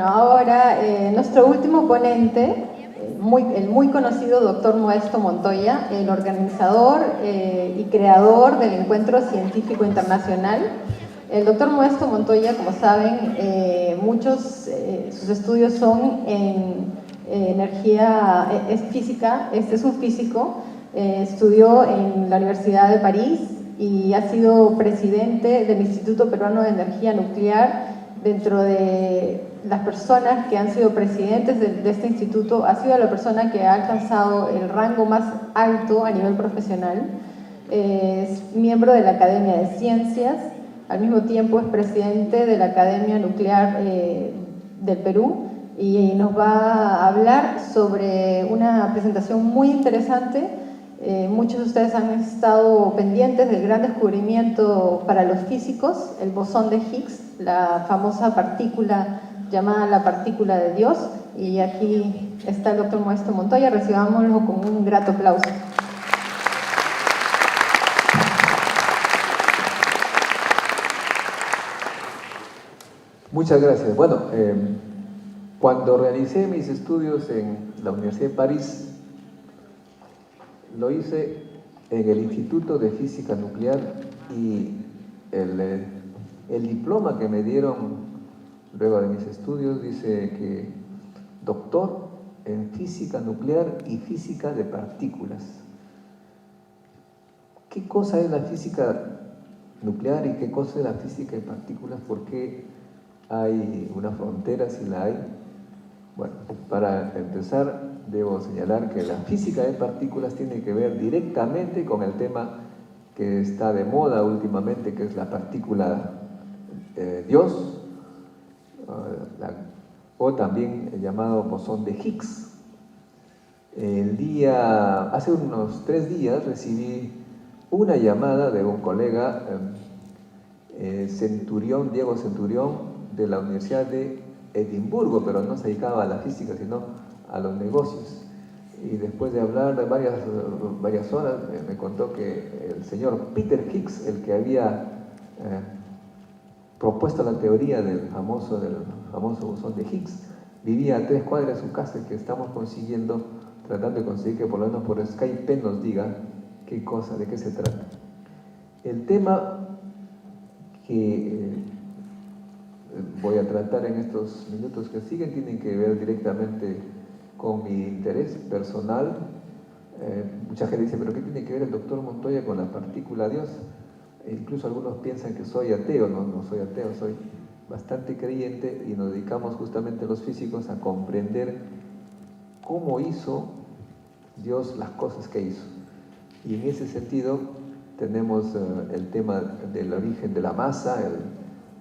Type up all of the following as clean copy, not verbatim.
ahora nuestro último ponente, el muy conocido doctor Modesto Montoya, el organizador y creador del Encuentro Científico Internacional. El doctor Modesto Montoya, como saben, sus estudios son en energía, es física, es un físico, estudió en la Universidad de París y ha sido presidente del Instituto Peruano de Energía Nuclear. Dentro de las personas que han sido presidentes de este instituto, ha sido la persona que ha alcanzado el rango más alto a nivel profesional. Es miembro de la Academia de Ciencias, al mismo tiempo es presidente de la Academia Nuclear del Perú, y nos va a hablar sobre una presentación muy interesante. Muchos de ustedes han estado pendientes del gran descubrimiento para los físicos, el bosón de Higgs, la famosa partícula llamada la partícula de Dios, y aquí está el doctor Modesto Montoya. Recibámoslo con un grato aplauso. Muchas gracias. Bueno, cuando realicé mis estudios en la Universidad de París, lo hice en el Instituto de Física Nuclear, y el diploma que me dieron luego de mis estudios dice que doctor en física nuclear y física de partículas. ¿Qué cosa es la física nuclear y qué cosa es la física de partículas? ¿Por qué hay una frontera si la hay? Bueno, para empezar debo señalar que la física de partículas tiene que ver directamente con el tema que está de moda últimamente, que es la partícula Dios, o también el llamado bosón de Higgs. Hace unos 3 días recibí una llamada de un colega, Diego Centurión, de la Universidad de Edimburgo, pero no se dedicaba a la física, sino a los negocios. Y después de hablar de varias horas, me contó que el señor Peter Higgs, el que había propuesto la teoría del famoso bosón de Higgs, vivía a 3 cuadras de su casa, que estamos tratando de conseguir que por lo menos por Skype nos diga qué cosa, de qué se trata. El tema que voy a tratar en estos minutos que siguen tiene que ver directamente con mi interés personal. Mucha gente dice, ¿pero qué tiene que ver el doctor Montoya con la partícula Dios? Incluso algunos piensan que soy ateo. No soy ateo, soy bastante creyente, y nos dedicamos justamente los físicos a comprender cómo hizo Dios las cosas que hizo. Y en ese sentido tenemos el tema del origen de la masa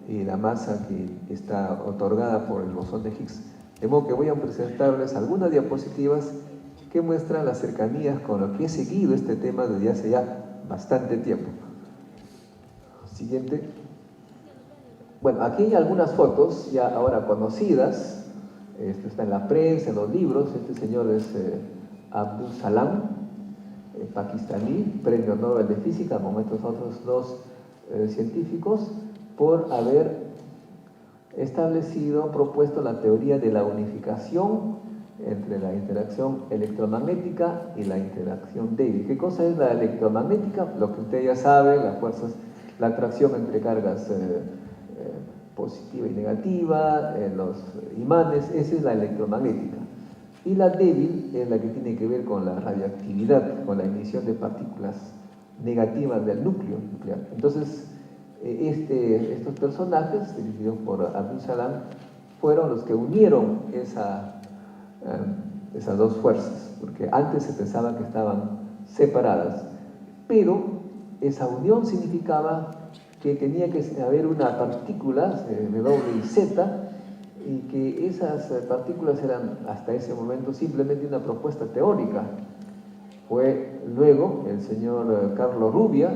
y la masa que está otorgada por el bosón de Higgs. De modo que voy a presentarles algunas diapositivas que muestran las cercanías con lo que he seguido este tema desde hace ya bastante tiempo. Siguiente. Bueno, aquí hay algunas fotos ya ahora conocidas. Esto está en la prensa, en los libros. Este señor es Abdul Salam, pakistaní, premio Nobel de Física, como estos otros 2 científicos, por haber propuesto la teoría de la unificación entre la interacción electromagnética y la interacción débil. ¿Qué cosa es la electromagnética? Lo que usted ya sabe, las fuerzas, la atracción entre cargas positiva y negativa, los imanes, esa es la electromagnética. Y la débil es la que tiene que ver con la radioactividad, con la emisión de partículas negativas del núcleo nuclear. Entonces, estos personajes, dirigidos por Abdul Salam, fueron los que unieron esas 2 fuerzas, porque antes se pensaba que estaban separadas, pero esa unión significaba que tenía que haber una partícula, W y Z, y que esas partículas eran hasta ese momento simplemente una propuesta teórica. Fue luego el señor Carlos Rubbia,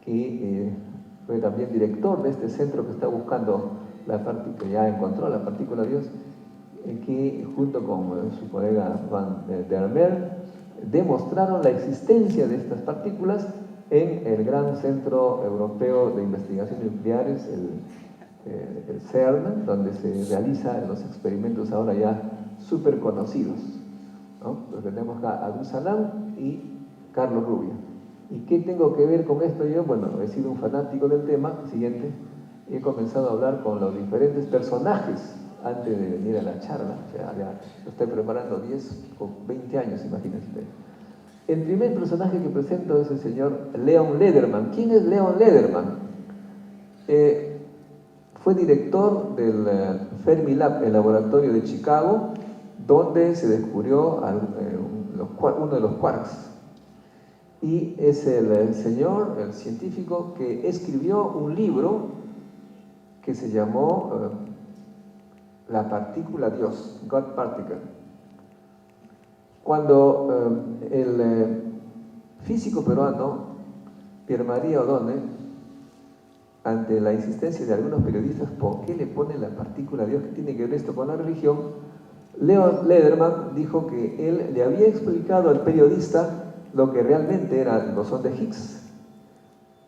que fue también director de este centro que está buscando que ya encontró la partícula Dios, que junto con su colega Van der Meer demostraron la existencia de estas partículas en el gran Centro Europeo de Investigaciones Nucleares, el el CERN, donde se realizan los experimentos ahora ya súper conocidos, ¿no? Pues tenemos a Abdul Salam y Carlos Rubio. ¿Y qué tengo que ver con esto yo? Bueno, he sido un fanático del tema. Siguiente, he comenzado a hablar con los diferentes personajes antes de venir a la charla. O sea, ya lo estoy preparando 10 o 20 años, imagínense. El primer personaje que presento es el señor Leon Lederman. ¿Quién es Leon Lederman? Fue director del Fermilab, el laboratorio de Chicago, donde se descubrió uno de los quarks. Y es el señor, el científico, que escribió un libro que se llamó La partícula Dios, God Particle. Cuando el físico peruano Pierre María O'Donnell, ante la insistencia de algunos periodistas, ¿por qué le ponen la partícula Dios? ¿Qué tiene que ver esto con la religión? Leon Lederman dijo que él le había explicado al periodista lo que realmente era el bosón de Higgs,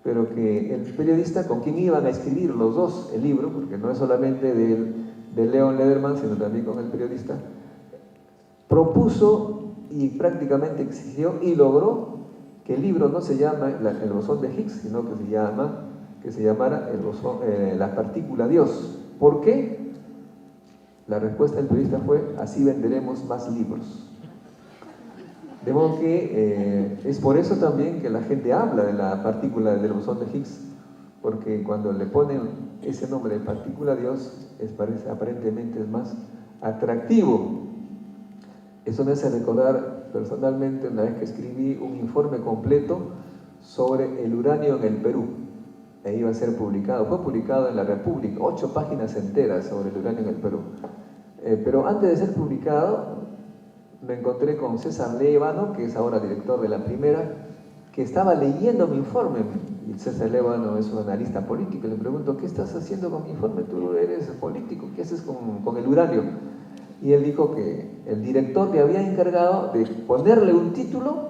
pero que el periodista, con quien iban a escribir los dos el libro, porque no es solamente de Leon Lederman, sino también con el periodista, propuso y prácticamente exigió y logró que el libro no se llame el bosón de Higgs, sino que se llamara la partícula Dios. ¿Por qué? La respuesta del periodista fue: así venderemos más libros. De modo que es por eso también que la gente habla de la partícula del bosón de Higgs, porque cuando le ponen ese nombre de partícula Dios, aparentemente es más atractivo. Eso me hace recordar personalmente una vez que escribí un informe completo sobre el uranio en el Perú. Ahí iba a ser publicado, fue publicado en La República, 8 páginas enteras sobre el uranio en el Perú. Pero antes de ser publicado, me encontré con César Lévano, que es ahora director de La Primera, que estaba leyendo mi informe. Y César Lévano es un analista político, y le pregunto: ¿qué estás haciendo con mi informe? Tú eres político, ¿qué haces con el uranio? Y él dijo que el director le había encargado de ponerle un título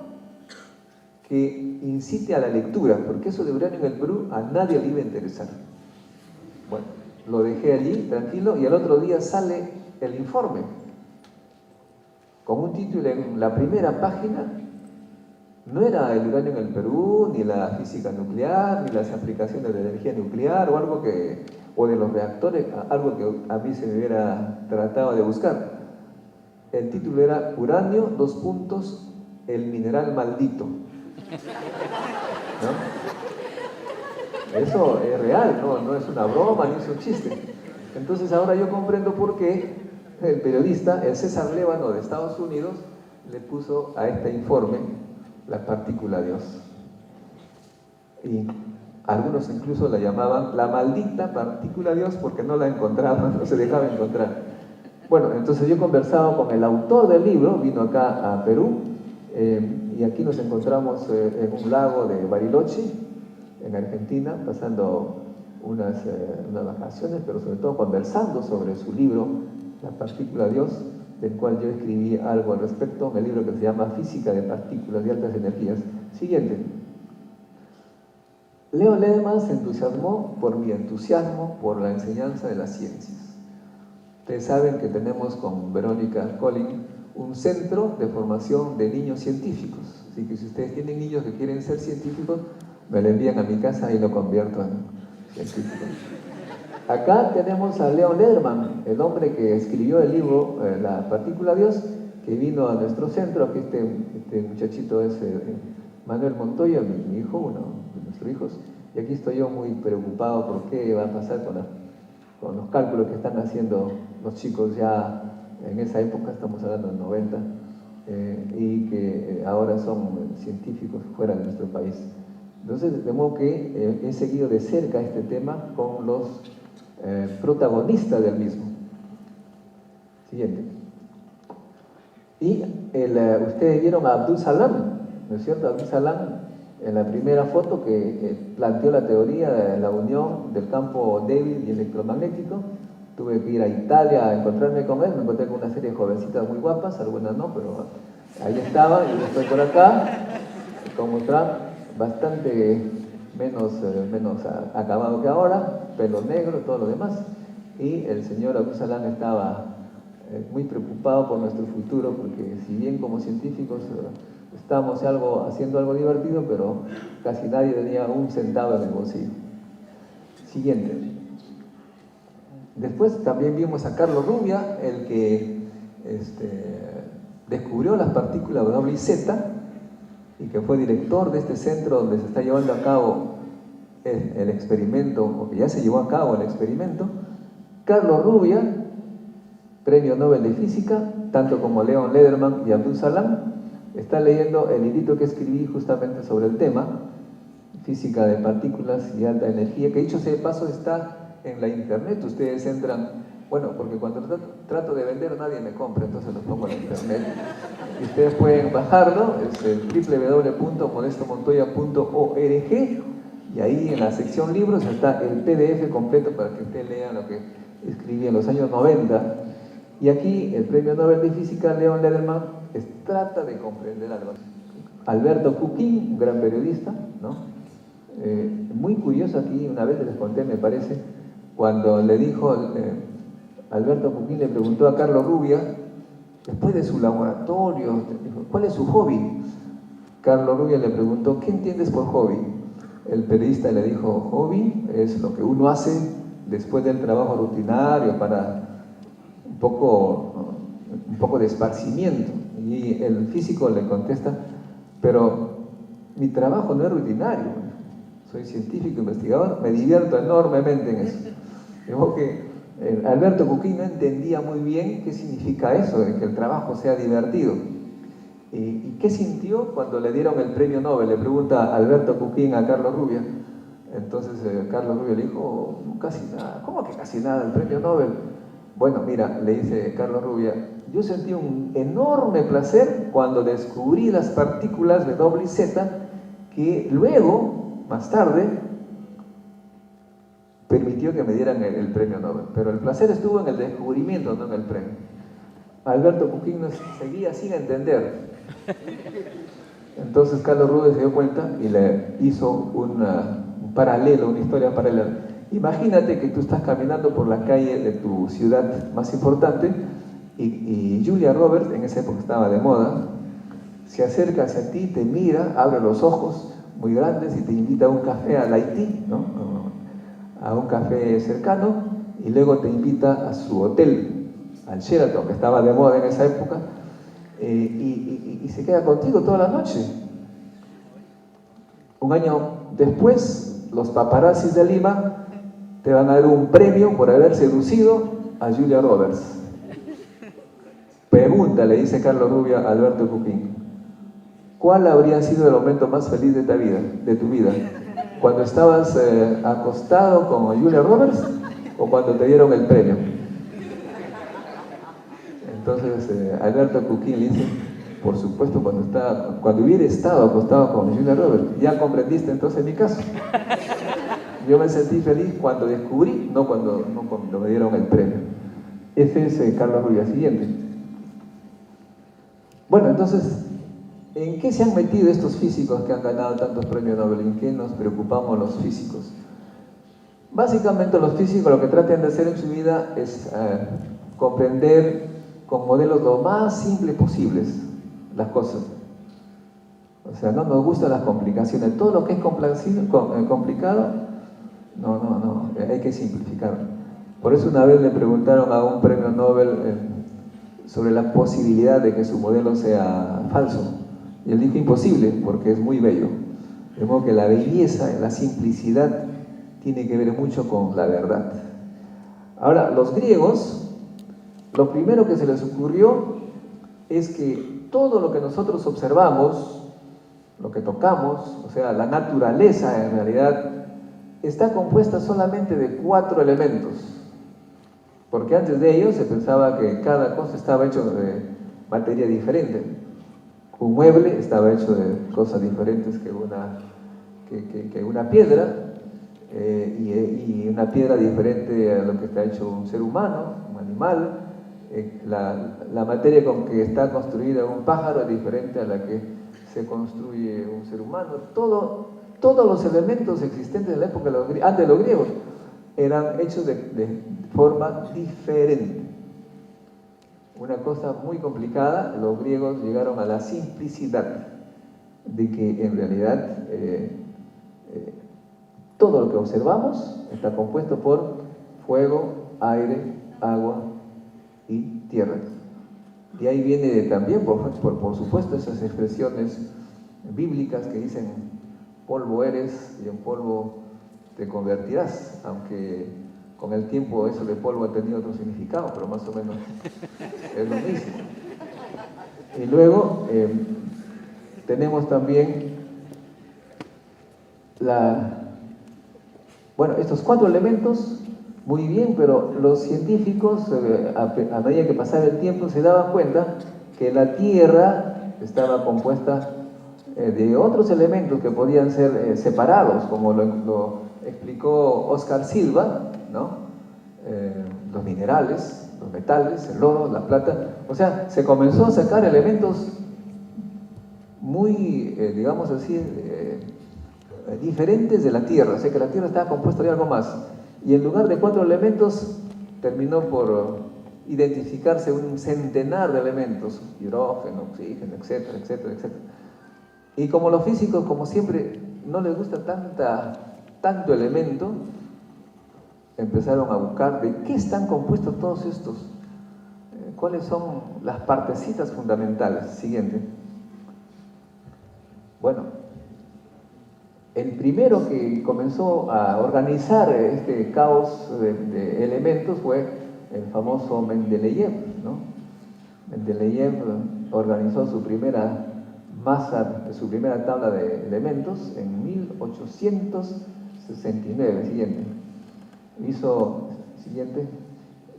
que incite a la lectura, porque eso de uranio en el Perú a nadie le iba a interesar. Bueno, lo dejé allí, tranquilo, y al otro día sale el informe, con un título en la primera página. No era el uranio en el Perú, ni la física nuclear, ni las aplicaciones de la energía nuclear, o de los reactores, algo que a mí se me hubiera tratado de buscar. El título era Uranio, el mineral maldito. ¿No? Eso es real, no es una broma ni es un chiste. Entonces ahora yo comprendo por qué el periodista, el César Lévano de Estados Unidos, le puso a este informe la partícula Dios. Y algunos incluso la llamaban la maldita partícula Dios, porque no la encontraban, no se dejaba encontrar. Bueno, entonces yo he conversado con el autor del libro, vino acá a Perú, y aquí nos encontramos en un lago de Bariloche, en Argentina, pasando unas vacaciones, pero sobre todo conversando sobre su libro, La partícula Dios, del cual yo escribí algo al respecto, en el libro que se llama Física de partículas de altas energías. Siguiente. Leon Lederman se entusiasmó por mi entusiasmo por la enseñanza de las ciencias. Ustedes saben que tenemos con Verónica Collin un centro de formación de niños científicos. Así que si ustedes tienen niños que quieren ser científicos, me lo envían a mi casa y lo convierto en científico. Acá tenemos a Leon Lederman, el hombre que escribió el libro La partícula Dios, que vino a nuestro centro. Aquí este muchachito es Manuel Montoya, mi hijo, uno de nuestros hijos. Y aquí estoy yo muy preocupado por qué va a pasar con los cálculos que están haciendo los chicos ya en esa época, estamos hablando del 90, y que ahora son científicos fuera de nuestro país. Entonces, de modo que he seguido de cerca este tema con los protagonistas del mismo. Siguiente. Y ustedes vieron a Abdul Salam, ¿no es cierto? Abdul Salam, en la primera foto, que planteó la teoría de la unión del campo débil y electromagnético. Tuve que ir a Italia a encontrarme con él, me encontré con una serie de jovencitas muy guapas, algunas no, pero ahí estaba, y estoy por acá, como Trump, bastante menos acabado que ahora, pelo negro, todo lo demás. Y el señor Abdul Salam estaba muy preocupado por nuestro futuro, porque si bien como científicos estábamos haciendo algo divertido, pero casi nadie tenía un centavo en el bolsillo. Siguiente. Después también vimos a Carlos Rubia, el que descubrió las partículas W y Z, y que fue director de este centro donde se está llevando a cabo el experimento, o que ya se llevó a cabo el experimento. Carlos Rubia, Premio Nobel de Física, tanto como Leon Lederman y Abdul Salam. Está leyendo el librito que escribí justamente sobre el tema, Física de Partículas y Alta Energía, que dicho sea de paso está en la internet. Ustedes entran, bueno, porque cuando trato de vender nadie me compra, entonces lo pongo en la internet. Y ustedes pueden bajarlo, es el www.modestomontoya.org, y ahí en la sección libros está el PDF completo para que ustedes lean lo que escribí en los años 90. Y aquí el Premio Nobel de Física, Leon Lederman, trata de comprender algo. Alberto Cuquín, un gran periodista, ¿no? Muy curioso aquí, una vez les conté, me parece, cuando le dijo, Alberto Cuquín le preguntó a Carlos Rubia, después de su laboratorio, dijo, ¿cuál es su hobby? Carlos Rubia le preguntó, ¿qué entiendes por hobby? El periodista le dijo, hobby es lo que uno hace después del trabajo rutinario para un poco de esparcimiento. Y el físico le contesta, pero mi trabajo no es rutinario, soy científico, investigador, me divierto enormemente en eso. Digo que Alberto Cuquín no entendía muy bien qué significa eso, de que el trabajo sea divertido. ¿Y qué sintió cuando le dieron el premio Nobel? Le pregunta Alberto Cuquín a Carlos Rubia. Entonces Carlos Rubia le dijo, casi nada. ¿Cómo que casi nada? El premio Nobel. Bueno, mira, le dice Carlos Rubia, yo sentí un enorme placer cuando descubrí las partículas de W y Z, que luego, más tarde, permitió que me dieran el premio Nobel. Pero el placer estuvo en el descubrimiento, no en el premio. Alberto Cuquín seguía sin entender. Entonces Carlos Rubia se dio cuenta y le hizo un paralelo, una historia paralela. Imagínate que tú estás caminando por la calle de tu ciudad más importante y Julia Roberts, en esa época estaba de moda, se acerca hacia ti, te mira, abre los ojos muy grandes y te invita a un café al Haití, ¿no? A un café cercano, y luego te invita a su hotel, al Sheraton, que estaba de moda en esa época, y se queda contigo toda la noche. Un año después, los paparazzis de Lima te van a dar un premio por haber seducido a Julia Roberts. Pregunta, le dice Carlos Rubia a Alberto Cuquín, ¿cuál habría sido el momento más feliz de tu vida? ¿Cuando estabas acostado con Julia Roberts o cuando te dieron el premio? Entonces Alberto Cuquín le dice, por supuesto, cuando hubiera estado acostado con Julia Roberts. Ya comprendiste entonces mi caso. Yo me sentí feliz cuando descubrí, no cuando me dieron el premio. Ese es Carlos Rubia. Siguiente. Bueno, entonces, ¿en qué se han metido estos físicos que han ganado tantos premios Nobel? ¿En qué nos preocupamos los físicos? Básicamente los físicos lo que tratan de hacer en su vida es comprender con modelos lo más simples posibles las cosas. O sea, no nos gustan las complicaciones. Todo lo que es complicado, no, hay que simplificar. Por eso una vez le preguntaron a un premio Nobel sobre la posibilidad de que su modelo sea falso. Y él dijo imposible, porque es muy bello. De modo que la belleza, la simplicidad, tiene que ver mucho con la verdad. Ahora, los griegos, lo primero que se les ocurrió es que todo lo que nosotros observamos, lo que tocamos, o sea, la naturaleza en realidad, está compuesta solamente de 4 elementos. Porque antes de ello se pensaba que cada cosa estaba hecho de materia diferente. Un mueble estaba hecho de cosas diferentes que una piedra, y una piedra diferente a lo que está hecho un ser humano, un animal. La materia con que está construida un pájaro es diferente a la que se construye un ser humano. Todo todos los elementos existentes en la época antes de los griegos eran hechos de forma diferente. Una cosa muy complicada, los griegos llegaron a la simplicidad de que en realidad todo lo que observamos está compuesto por fuego, aire, agua y tierra. De ahí viene también, por supuesto, esas expresiones bíblicas que dicen polvo eres y en polvo te convertirás, aunque con el tiempo eso de polvo ha tenido otro significado, pero más o menos es lo mismo. Y luego tenemos también estos 4 elementos, muy bien, pero los científicos a medida que pasaba el tiempo se daban cuenta que la Tierra estaba compuesta de otros elementos que podían ser separados, como lo explicó Oscar Silva, ¿no? Los minerales, los metales, el oro, la plata. O sea, se comenzó a sacar elementos muy, digamos así, diferentes de la Tierra. O sea, que la Tierra estaba compuesta de algo más. Y en lugar de 4 elementos, terminó por identificarse un centenar de elementos: hidrógeno, oxígeno, etcétera, etcétera, etcétera. Y como los físicos, como siempre, no les gusta tanto elemento, empezaron a buscar de qué están compuestos todos estos, cuáles son las partecitas fundamentales. Siguiente. Bueno, el primero que comenzó a organizar este caos de elementos fue el famoso Mendeleev, ¿no? Mendeleev organizó su primera su primera tabla de elementos en 1869.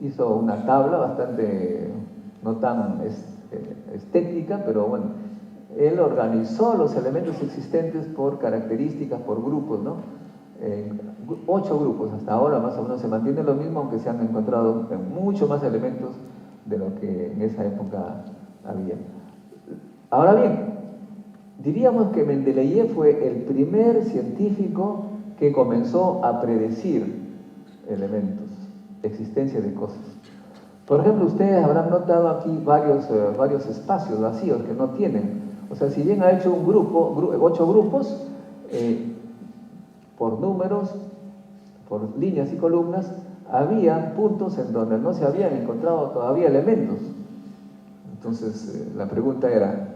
Hizo una tabla bastante, no tan estética, pero bueno, él organizó los elementos existentes por características, por grupos, ¿no? 8 grupos, hasta ahora más o menos se mantiene lo mismo, aunque se han encontrado mucho más elementos de lo que en esa época había. Ahora bien, diríamos que Mendeleev fue el primer científico que comenzó a predecir elementos, existencia de cosas. Por ejemplo, ustedes habrán notado aquí varios espacios vacíos que no tienen. O sea, si bien ha hecho un 8 grupos, por números, por líneas y columnas, había puntos en donde no se habían encontrado todavía elementos. Entonces, la pregunta era,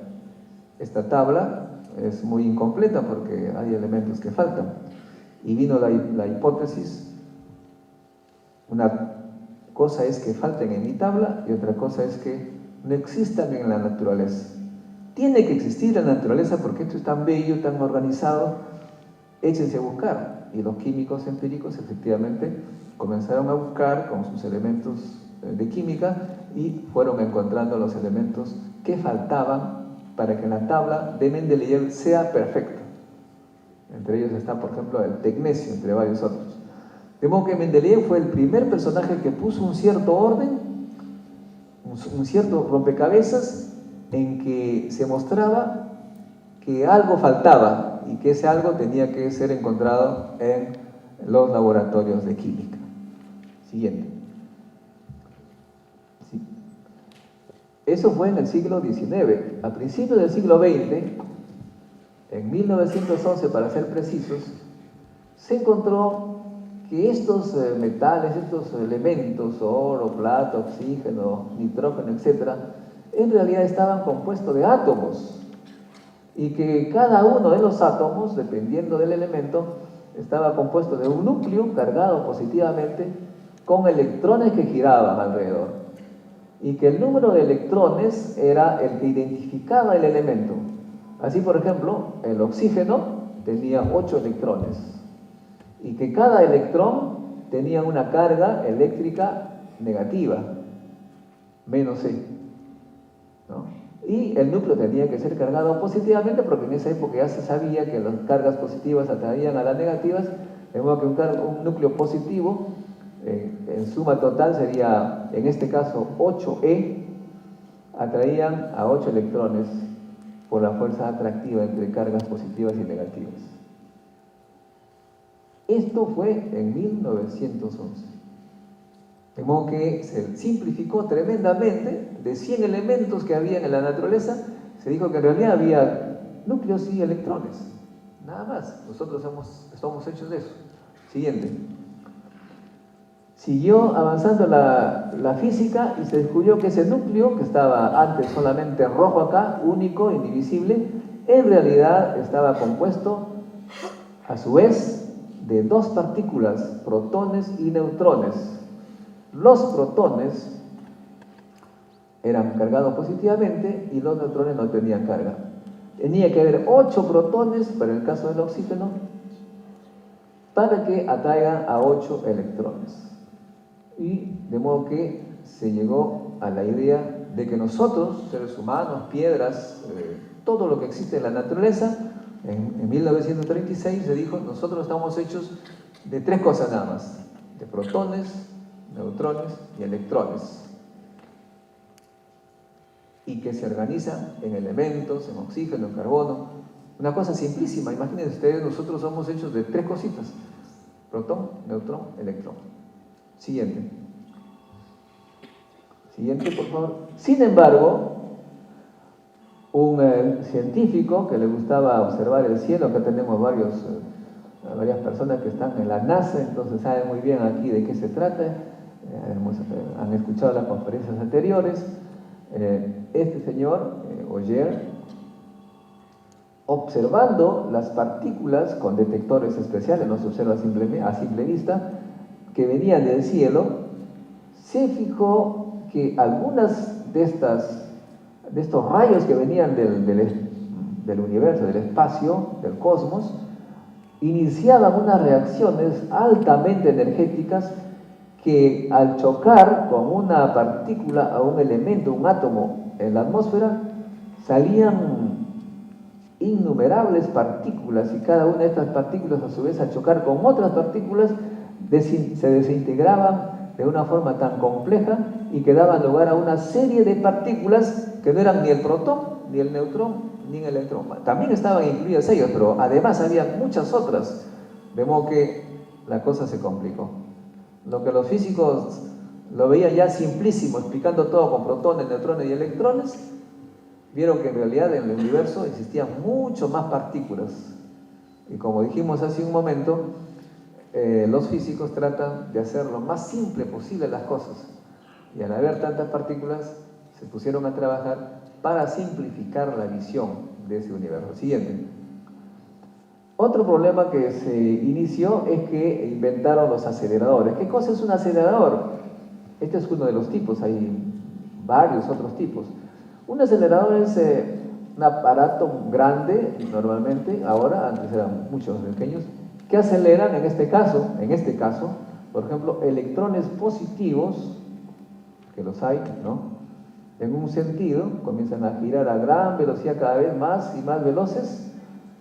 esta tabla es muy incompleta porque hay elementos que faltan. Y vino la hipótesis: una cosa es que falten en mi tabla y otra cosa es que no existan en la naturaleza. Tiene que existir en la naturaleza porque esto es tan bello, tan organizado. Échense a buscar. Y los químicos empíricos efectivamente comenzaron a buscar con sus elementos de química y fueron encontrando los elementos que faltaban para que la tabla de Mendeleev sea perfecta. Entre ellos está, por ejemplo, el tecnecio, entre varios otros. De modo que Mendeleev fue el primer personaje que puso un cierto orden, un cierto rompecabezas, en que se mostraba que algo faltaba y que ese algo tenía que ser encontrado en los laboratorios de química. Siguiente. Sí. Eso fue en el siglo XIX. A principios del siglo XX, en 1911 para ser precisos, se encontró que estos metales, estos elementos, oro, plata, oxígeno, nitrógeno, etc., en realidad estaban compuestos de átomos, y que cada uno de los átomos, dependiendo del elemento, estaba compuesto de un núcleo cargado positivamente con electrones que giraban alrededor, y que el número de electrones era el que identificaba el elemento. Así, por ejemplo, el oxígeno tenía 8 electrones, y que cada electrón tenía una carga eléctrica negativa, menos E, ¿no? Y el núcleo tenía que ser cargado positivamente, porque en esa época ya se sabía que las cargas positivas atraían a las negativas, de modo que un núcleo positivo en suma total sería, en este caso, 8E, atraían a 8 electrones por la fuerza atractiva entre cargas positivas y negativas. Esto fue en 1911. De modo que se simplificó tremendamente. De 100 elementos que había en la naturaleza, se dijo que en realidad había núcleos y electrones. Nada más. Nosotros estamos hechos de eso. Siguiente. Siguió avanzando la física y se descubrió que ese núcleo, que estaba antes solamente rojo acá, único, indivisible, en realidad estaba compuesto, a su vez, de dos partículas, protones y neutrones. Los protones eran cargados positivamente y los neutrones no tenían carga. Tenía que haber 8 protones, para el caso del oxígeno, para que atraigan a 8 electrones. Y de modo que se llegó a la idea de que nosotros, seres humanos, piedras, todo lo que existe en la naturaleza, en 1936 se dijo, nosotros estamos hechos de 3 cosas nada más, de protones, neutrones y electrones, y que se organizan en elementos, en oxígeno, en carbono. Una cosa simplísima, imagínense ustedes, nosotros somos hechos de 3 cositas, protón, neutrón, electrón. Siguiente, por favor. Sin embargo, un científico que le gustaba observar el cielo, acá tenemos varias personas que están en la NASA, entonces saben muy bien aquí de qué se trata, han escuchado las conferencias anteriores. Este señor, Auger, observando las partículas con detectores especiales, no se observa a simple vista, que venían del cielo, se fijó que algunas de estos rayos que venían del universo, del espacio, del cosmos, iniciaban unas reacciones altamente energéticas que al chocar con una partícula o un elemento, un átomo en la atmósfera, salían innumerables partículas, y cada una de estas partículas a su vez al chocar con otras partículas se desintegraban de una forma tan compleja y que daban lugar a una serie de partículas que no eran ni el protón, ni el neutrón, ni el electrón. También estaban incluidas ellas, pero además había muchas otras, de modo que la cosa se complicó. Lo que los físicos lo veían ya simplísimo, explicando todo con protones, neutrones y electrones, vieron que en realidad en el universo existían mucho más partículas. Y como dijimos hace un momento, los físicos tratan de hacer lo más simple posible las cosas. Y al haber tantas partículas, se pusieron a trabajar para simplificar la visión de ese universo. Siguiente. Otro problema que se inició es que inventaron los aceleradores. ¿Qué cosa es un acelerador? Este es uno de los tipos, hay varios otros tipos. Un acelerador es un aparato grande, normalmente, ahora, antes eran mucho más pequeños, que aceleran, en este caso, por ejemplo, electrones positivos, que los hay, ¿no?, en un sentido, comienzan a girar a gran velocidad, cada vez más y más veloces,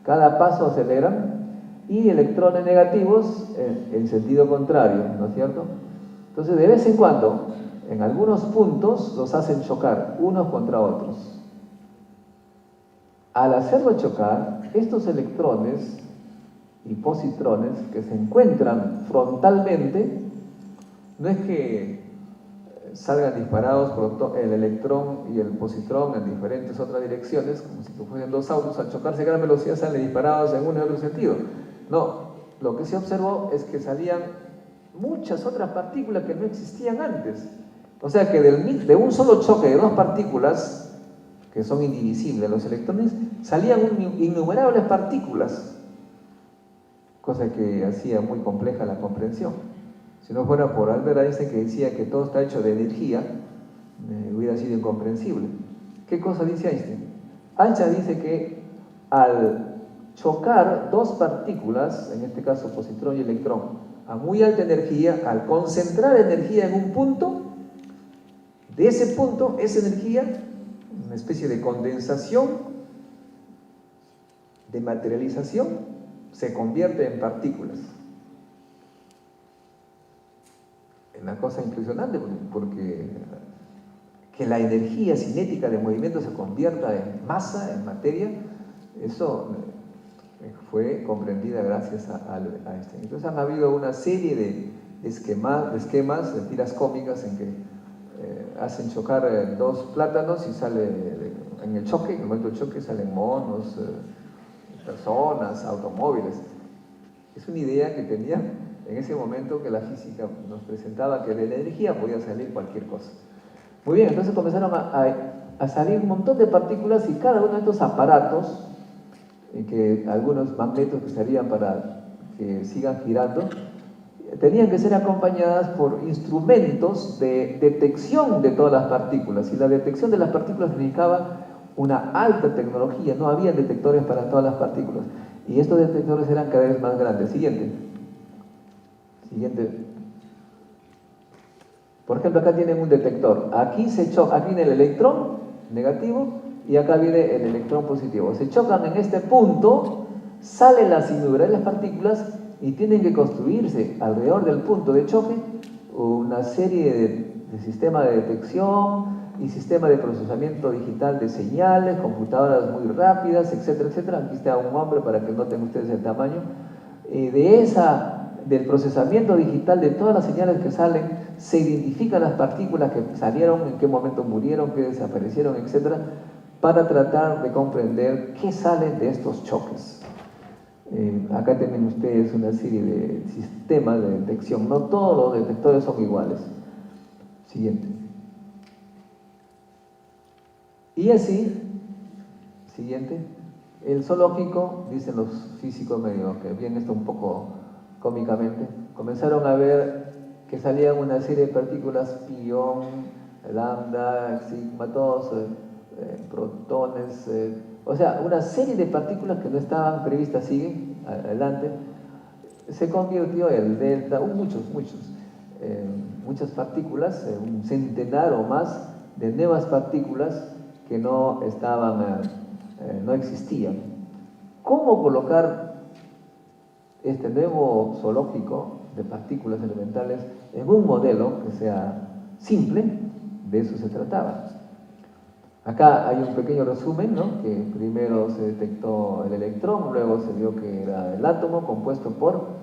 cada paso aceleran, y electrones negativos en sentido contrario, ¿no es cierto? Entonces, de vez en cuando, en algunos puntos, los hacen chocar unos contra otros. Al hacerlo chocar, estos electrones y positrones que se encuentran frontalmente, no es que salgan disparados el electrón y el positrón en diferentes otras direcciones, como si fuesen dos autos, al chocarse a gran velocidad salen disparados en uno y otro sentido. No, lo que se observó es que salían muchas otras partículas que no existían antes. O sea que de un solo choque de dos partículas, que son indivisibles, los electrones, salían innumerables partículas, cosa que hacía muy compleja la comprensión. Si no fuera por Albert Einstein, que decía que todo está hecho de energía, hubiera sido incomprensible. ¿Qué cosa dice Einstein? Einstein dice que al chocar dos partículas, en este caso positrón y electrón, a muy alta energía, al concentrar energía en un punto, de ese punto, esa energía, una especie de condensación, de materialización, se convierte en partículas. Es una cosa impresionante, porque que la energía cinética de movimiento se convierta en masa, en materia, eso fue comprendida gracias a Einstein. Entonces han habido una serie de esquemas, de tiras cómicas en que hacen chocar dos plátanos y sale en el choque, en el momento del choque salen monos, personas, automóviles. Es una idea que tenía en ese momento que la física nos presentaba, que de la energía podía salir cualquier cosa. Muy bien, entonces comenzaron a salir un montón de partículas y cada uno de estos aparatos, que algunos magnetos que servían para que sigan girando, tenían que ser acompañadas por instrumentos de detección de todas las partículas, y la detección de las partículas significaba una alta tecnología, no había detectores para todas las partículas, y estos detectores eran cada vez más grandes. Siguiente. Por ejemplo, acá tienen un detector, aquí viene el electrón negativo y acá viene el electrón positivo, se chocan en este punto, salen las innumerables partículas y tienen que construirse alrededor del punto de choque una serie de sistemas de detección y sistemas de procesamiento digital de señales, computadoras muy rápidas, etcétera, etcétera. Aquí está un hombre para que noten ustedes el tamaño. Del procesamiento digital de todas las señales que salen, se identifican las partículas que salieron, en qué momento murieron, qué desaparecieron, etcétera, para tratar de comprender qué sale de estos choques. Acá tienen ustedes una serie de sistemas de detección. No todos los detectores son iguales. Siguiente. Y así, siguiente, el zoológico, dicen los físicos medio que bien esto un poco cómicamente, comenzaron a ver que salían una serie de partículas, pión, lambda, sigma, todos, protones, o sea, una serie de partículas que no estaban previstas, sigue, adelante, se convirtió en delta, muchas partículas, un centenar o más de nuevas partículas que no estaban, no existían. ¿Cómo colocar este nuevo zoológico de partículas elementales en un modelo que sea simple? De eso se trataba. Acá hay un pequeño resumen, ¿no? Que primero se detectó el electrón, luego se vio que era el átomo compuesto por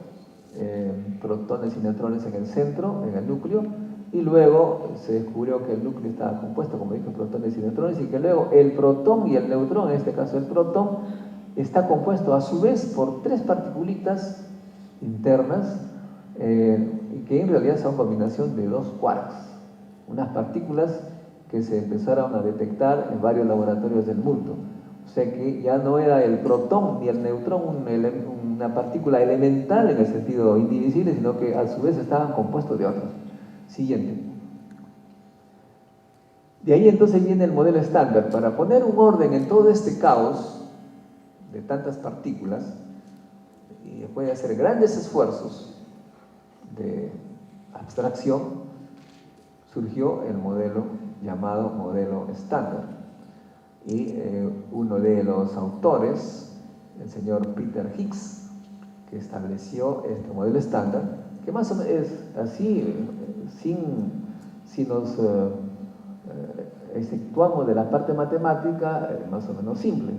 protones y neutrones en el centro, en el núcleo, y luego se descubrió que el núcleo estaba compuesto, como dije, protones y neutrones, y que luego el protón y el neutrón, en este caso el protón, está compuesto a su vez por tres particulitas internas, y que en realidad son combinación de dos quarks, unas partículas que se empezaron a detectar en varios laboratorios del mundo. O sea que ya no era el protón ni el neutrón una partícula elemental en el sentido indivisible, sino que a su vez estaban compuestos de otros. Siguiente. De ahí entonces viene el modelo estándar. Para poner un orden en todo este caos de tantas partículas, y después de hacer grandes esfuerzos de abstracción, surgió el modelo llamado modelo estándar. Y uno de los autores, el señor Peter Higgs, que estableció este modelo estándar, que más o menos es así, si nos exceptuamos de la parte matemática, más o menos simple.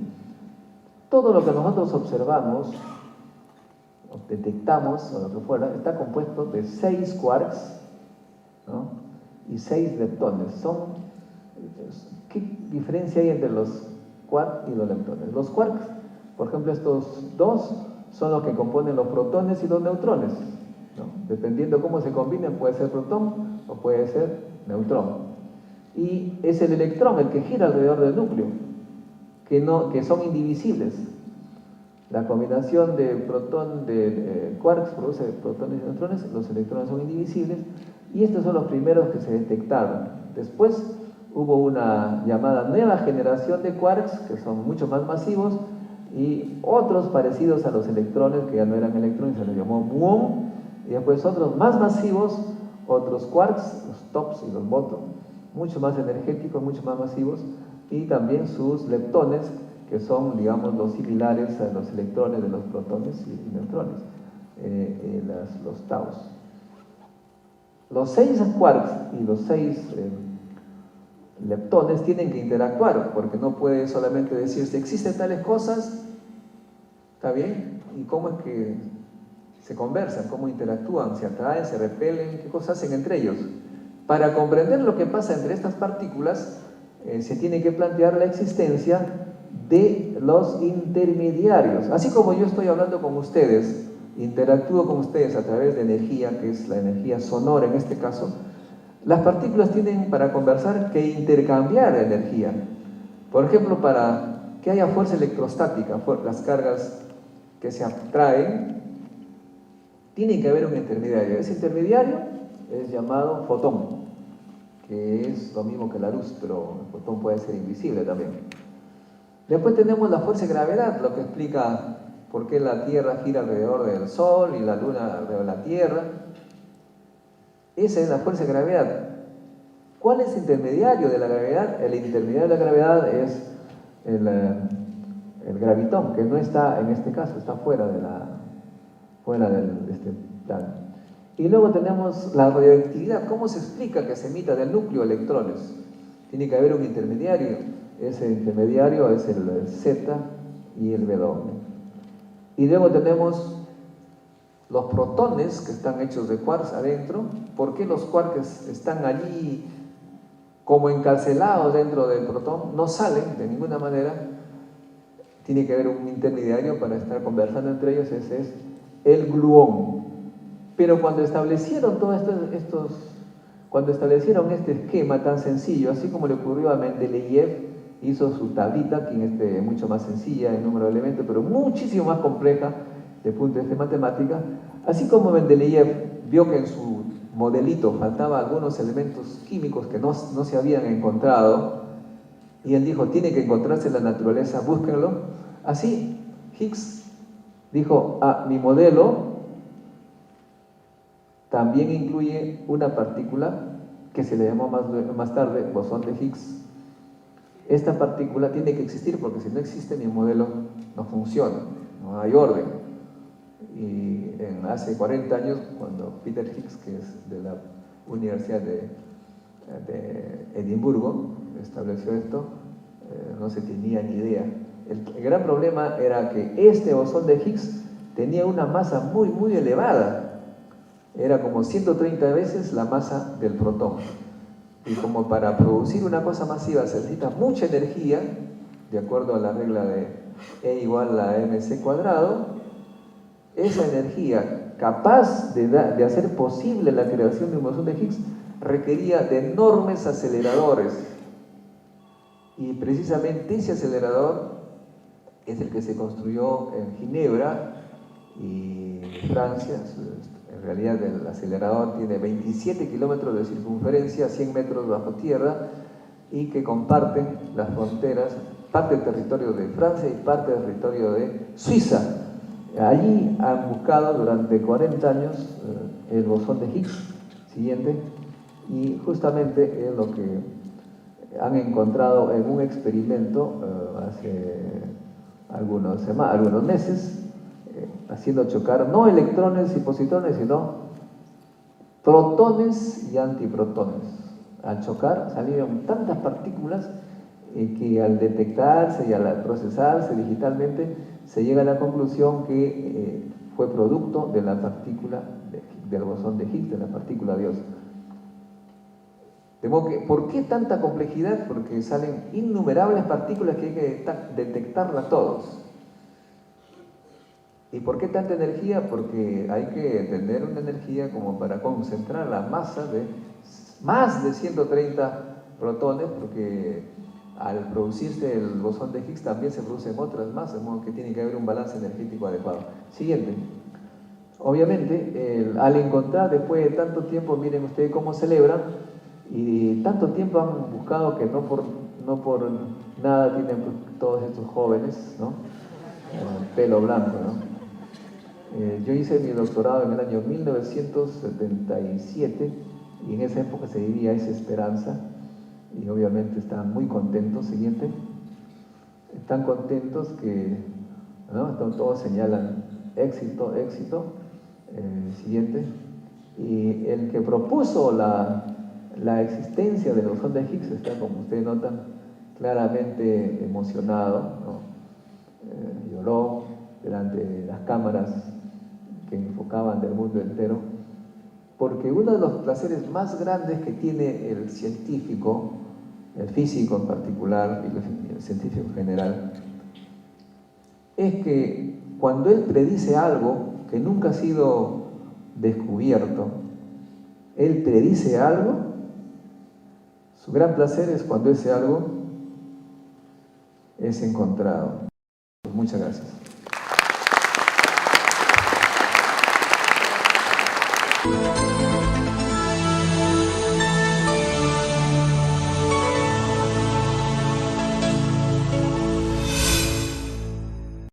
Todo lo que nosotros observamos, o detectamos, o lo que fuera, está compuesto de 6 quarks, ¿no? Y 6 leptones. ¿Qué diferencia hay entre los quarks y los leptones? Los quarks, por ejemplo, estos dos son los que componen los protones y los neutrones, ¿no? Dependiendo cómo se combinen, puede ser protón o puede ser neutrón. Y es el electrón el que gira alrededor del núcleo, que son indivisibles. La combinación de quarks produce protones y neutrones, los electrones son indivisibles, y estos son los primeros que se detectaron. Después hubo una llamada nueva generación de quarks, que son mucho más masivos, y otros parecidos a los electrones, que ya no eran electrones, se les llamó muón, y después otros más masivos, otros quarks, los tops y los bottom, mucho más energéticos, mucho más masivos, y también sus leptones, que son, digamos, los similares a los electrones de los protones y neutrones, los taus. Los 6 quarks y los 6 leptones tienen que interactuar, porque no puede solamente decirse existen tales cosas ¿Está bien? ¿Y cómo es que se conversan? ¿Cómo interactúan? ¿Se atraen? ¿Se repelen? ¿Qué cosas hacen entre ellos? Para comprender lo que pasa entre estas partículas, se tiene que plantear la existencia de los intermediarios. Así como yo estoy hablando con ustedes, interactúo con ustedes a través de energía, que es la energía sonora en este caso, las partículas tienen para conversar que intercambiar energía. Por ejemplo, para que haya fuerza electrostática, las cargas que se atraen, tiene que haber un intermediario. Ese intermediario es llamado fotón, que es lo mismo que la luz, pero el fotón puede ser invisible también. Después tenemos la fuerza de gravedad, lo que explica por qué la Tierra gira alrededor del Sol y la Luna alrededor de la Tierra. Esa es la fuerza de gravedad. ¿Cuál es el intermediario de la gravedad? El intermediario de la gravedad es el gravitón, que no está en este caso, está fuera de este plano. Y luego tenemos la radioactividad. ¿Cómo se explica que se emita del núcleo electrones? Tiene que haber un intermediario. Ese intermediario es el Z y el W. Y luego tenemos los protones que están hechos de quarks adentro. ¿Por qué los quarks están allí como encarcelados dentro del protón? No salen de ninguna manera. Tiene que haber un intermediario para estar conversando entre ellos. Ese es el gluón. Pero cuando establecieron cuando establecieron este esquema tan sencillo, así como le ocurrió a Mendeleev, hizo su tablita, que es mucho más sencilla en número de elementos, pero muchísimo más compleja desde el punto de vista de matemática. Así como Mendeleev vio que en su modelito faltaban algunos elementos químicos que no se habían encontrado, y él dijo, tiene que encontrarse en la naturaleza, búsquenlo. Así, Higgs dijo, mi modelo también incluye una partícula que se le llamó más tarde bosón de Higgs. Esta partícula tiene que existir porque si no existe mi modelo no funciona, no hay orden. Y hace 40 años, cuando Peter Higgs, que es de la Universidad de Edimburgo, estableció esto, no se tenía ni idea. El gran problema era que este bosón de Higgs tenía una masa muy, muy elevada. Era como 130 veces la masa del protón. Y como para producir una cosa masiva se necesita mucha energía, de acuerdo a la regla de E igual a mc cuadrado, esa energía capaz de hacer posible la creación de un bosón de Higgs requería de enormes aceleradores. Y precisamente ese acelerador es el que se construyó en Ginebra y Francia. En realidad el acelerador tiene 27 kilómetros de circunferencia, 100 metros bajo tierra, y que comparten las fronteras, parte del territorio de Francia y parte del territorio de Suiza. Allí han buscado durante 40 años el bosón de Higgs, siguiente, y justamente es lo que han encontrado en un experimento hace algunos meses, haciendo chocar no electrones y positrones, sino protones y antiprotones. Al chocar salieron tantas partículas que al detectarse y al procesarse digitalmente se llega a la conclusión que fue producto de la partícula del bosón de Higgs, de la partícula Dios. De modo que, ¿por qué tanta complejidad? Porque salen innumerables partículas que hay que detectarlas todos. ¿Y por qué tanta energía? Porque hay que tener una energía como para concentrar la masa de más de 130 protones, porque al producirse el bosón de Higgs también se producen otras masas, de modo que tiene que haber un balance energético adecuado. Siguiente. Obviamente, al encontrar después de tanto tiempo, miren ustedes cómo celebran, y tanto tiempo han buscado que no por nada tienen todos estos jóvenes, ¿no? Pelo blanco, ¿no? Yo hice mi doctorado en el año 1977 y en esa época se vivía esa esperanza y obviamente están muy contentos. Siguiente. Están contentos que, ¿no? Todos señalan éxito, éxito. Siguiente. Y el que propuso la existencia del bosón de Higgs está, como ustedes notan, claramente emocionado, ¿no? Lloró delante de las cámaras que enfocaban del mundo entero, porque uno de los placeres más grandes que tiene el científico, el físico en particular y el científico en general, es que cuando él predice algo que nunca ha sido descubierto, él predice algo, su gran placer es cuando ese algo es encontrado. Muchas gracias.